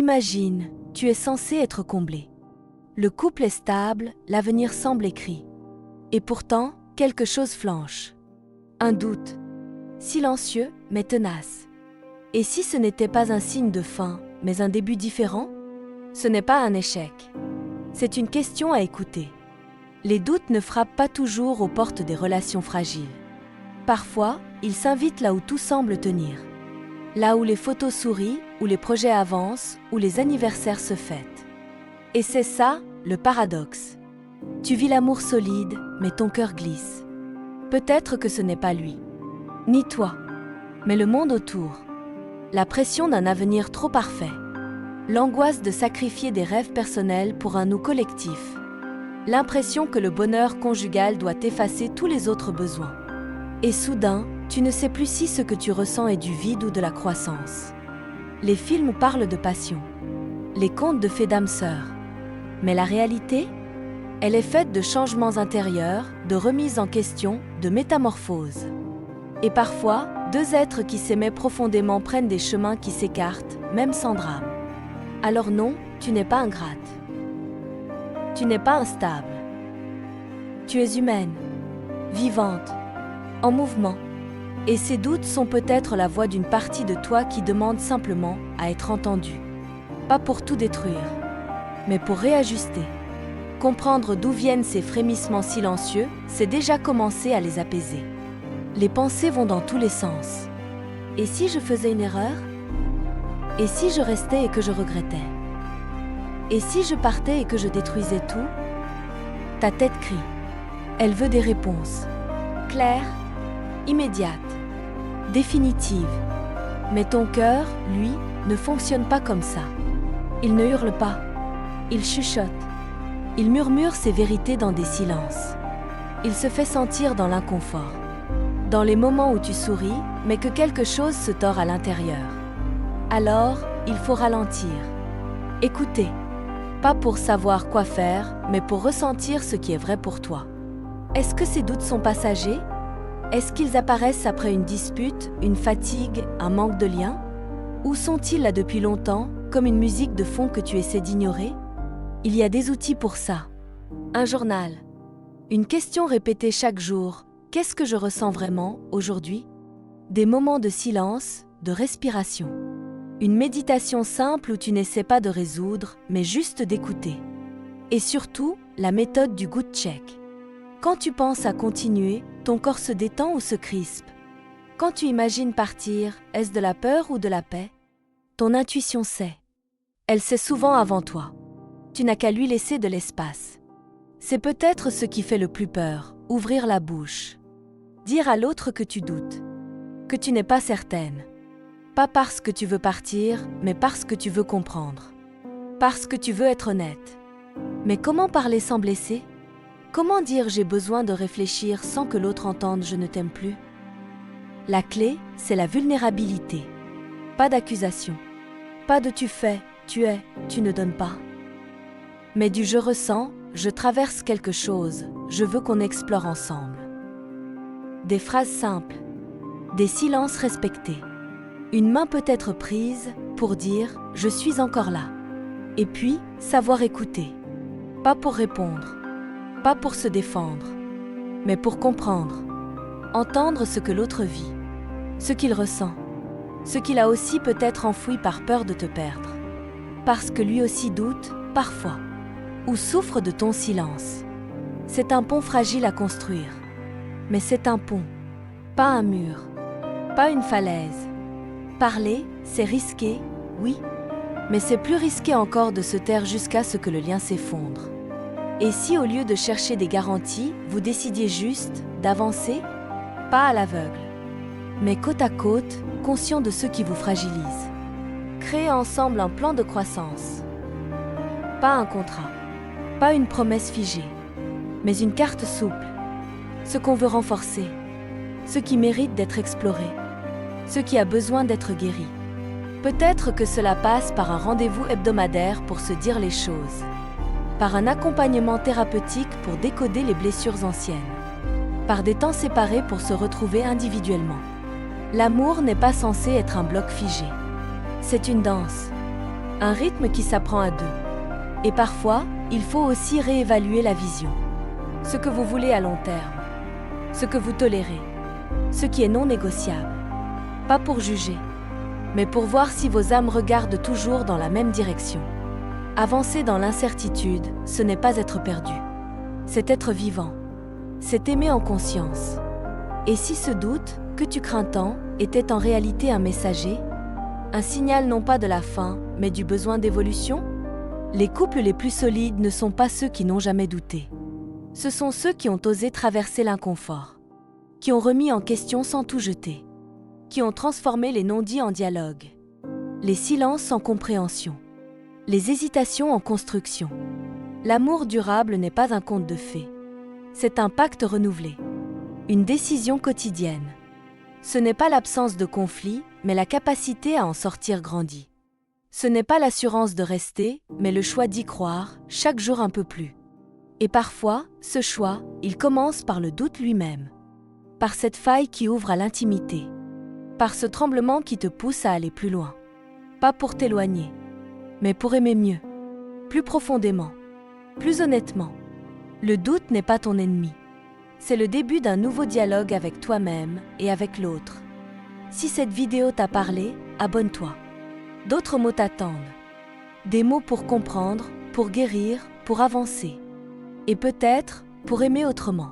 Imagine, tu es censé être comblé. Le couple est stable, l'avenir semble écrit. Et pourtant, quelque chose flanche. Un doute. Silencieux, mais tenace. Et si ce n'était pas un signe de fin, mais un début différent? Ce n'est pas un échec. C'est une question à écouter. Les doutes ne frappent pas toujours aux portes des relations fragiles. Parfois, ils s'invitent là où tout semble tenir. Là où les photos sourient, où les projets avancent, où les anniversaires se fêtent. Et c'est ça, le paradoxe. Tu vis l'amour solide, mais ton cœur glisse. Peut-être que ce n'est pas lui, ni toi, mais le monde autour. La pression d'un avenir trop parfait. L'angoisse de sacrifier des rêves personnels pour un nous collectif. L'impression que le bonheur conjugal doit effacer tous les autres besoins. Et soudain, tu ne sais plus si ce que tu ressens est du vide ou de la croissance. Les films parlent de passion. Les contes de fées d'âme sœur. Mais la réalité, elle est faite de changements intérieurs, de remises en question, de métamorphoses. Et parfois, deux êtres qui s'aimaient profondément prennent des chemins qui s'écartent, même sans drame. Alors non, tu n'es pas ingrate. Tu n'es pas instable. Tu es humaine, vivante, en mouvement. Et ces doutes sont peut-être la voix d'une partie de toi qui demande simplement à être entendue. Pas pour tout détruire, mais pour réajuster. Comprendre d'où viennent ces frémissements silencieux, c'est déjà commencer à les apaiser. Les pensées vont dans tous les sens. Et si je faisais une erreur? Et si je restais et que je regrettais? Et si je partais et que je détruisais tout? Ta tête crie. Elle veut des réponses. Claires, immédiates, définitives. Mais ton cœur, lui, ne fonctionne pas comme ça. Il ne hurle pas. Il chuchote. Il murmure ses vérités dans des silences. Il se fait sentir dans l'inconfort. Dans les moments où tu souris, mais que quelque chose se tord à l'intérieur. Alors, il faut ralentir. Écouter. Pas pour savoir quoi faire, mais pour ressentir ce qui est vrai pour toi. Est-ce que ces doutes sont passagers? Est-ce qu'ils apparaissent après une dispute, une fatigue, un manque de lien? Ou sont-ils là depuis longtemps, comme une musique de fond que tu essaies d'ignorer? Il y a des outils pour ça. Un journal. Une question répétée chaque jour. Qu'est-ce que je ressens vraiment, aujourd'hui? Des moments de silence, de respiration. Une méditation simple où tu n'essaies pas de résoudre, mais juste d'écouter. Et surtout, la méthode du good check. Quand tu penses à continuer, ton corps se détend ou se crispe? Quand tu imagines partir, est-ce de la peur ou de la paix? Ton intuition sait. Elle sait souvent avant toi. Tu n'as qu'à lui laisser de l'espace. C'est peut-être ce qui fait le plus peur, ouvrir la bouche. Dire à l'autre que tu doutes, que tu n'es pas certaine. Pas parce que tu veux partir, mais parce que tu veux comprendre. Parce que tu veux être honnête. Mais comment parler sans blesser? Comment dire j'ai besoin de réfléchir sans que l'autre entende je ne t'aime plus? La clé, c'est la vulnérabilité. Pas d'accusation. Pas de tu fais, tu es, tu ne donnes pas. Mais du je ressens, je traverse quelque chose, je veux qu'on explore ensemble. Des phrases simples. Des silences respectés. Une main peut être prise pour dire « je suis encore là ». Et puis, savoir écouter. Pas pour répondre, pas pour se défendre, mais pour comprendre. Entendre ce que l'autre vit, ce qu'il ressent, ce qu'il a aussi peut-être enfoui par peur de te perdre. Parce que lui aussi doute, parfois, ou souffre de ton silence. C'est un pont fragile à construire. Mais c'est un pont, pas un mur, pas une falaise. Parler, c'est risqué, oui, mais c'est plus risqué encore de se taire jusqu'à ce que le lien s'effondre. Et si au lieu de chercher des garanties, vous décidiez juste d'avancer, pas à l'aveugle, mais côte à côte, conscient de ceux qui vous fragilisent. Créez ensemble un plan de croissance. Pas un contrat, pas une promesse figée, mais une carte souple. Ce qu'on veut renforcer, ce qui mérite d'être exploré, ce qui a besoin d'être guéri. Peut-être que cela passe par un rendez-vous hebdomadaire pour se dire les choses, par un accompagnement thérapeutique pour décoder les blessures anciennes, par des temps séparés pour se retrouver individuellement. L'amour n'est pas censé être un bloc figé. C'est une danse. Un rythme qui s'apprend à deux. Et parfois, il faut aussi réévaluer la vision. Ce que vous voulez à long terme. Ce que vous tolérez. Ce qui est non négociable. Pas pour juger, mais pour voir si vos âmes regardent toujours dans la même direction. Avancer dans l'incertitude, ce n'est pas être perdu. C'est être vivant. C'est aimer en conscience. Et si ce doute, que tu crains tant, était en réalité un messager? Un signal non pas de la fin, mais du besoin d'évolution? Les couples les plus solides ne sont pas ceux qui n'ont jamais douté. Ce sont ceux qui ont osé traverser l'inconfort, qui ont remis en question sans tout jeter, qui ont transformé les non-dits en dialogue, les silences en compréhension, les hésitations en construction. L'amour durable n'est pas un conte de fées. C'est un pacte renouvelé, une décision quotidienne. Ce n'est pas l'absence de conflit, mais la capacité à en sortir grandi. Ce n'est pas l'assurance de rester, mais le choix d'y croire, chaque jour un peu plus. Et parfois, ce choix, il commence par le doute lui-même, par cette faille qui ouvre à l'intimité, par ce tremblement qui te pousse à aller plus loin. Pas pour t'éloigner, mais pour aimer mieux, plus profondément, plus honnêtement. Le doute n'est pas ton ennemi. C'est le début d'un nouveau dialogue avec toi-même et avec l'autre. Si cette vidéo t'a parlé, abonne-toi. D'autres mots t'attendent. Des mots pour comprendre, pour guérir, pour avancer. Et peut-être pour aimer autrement.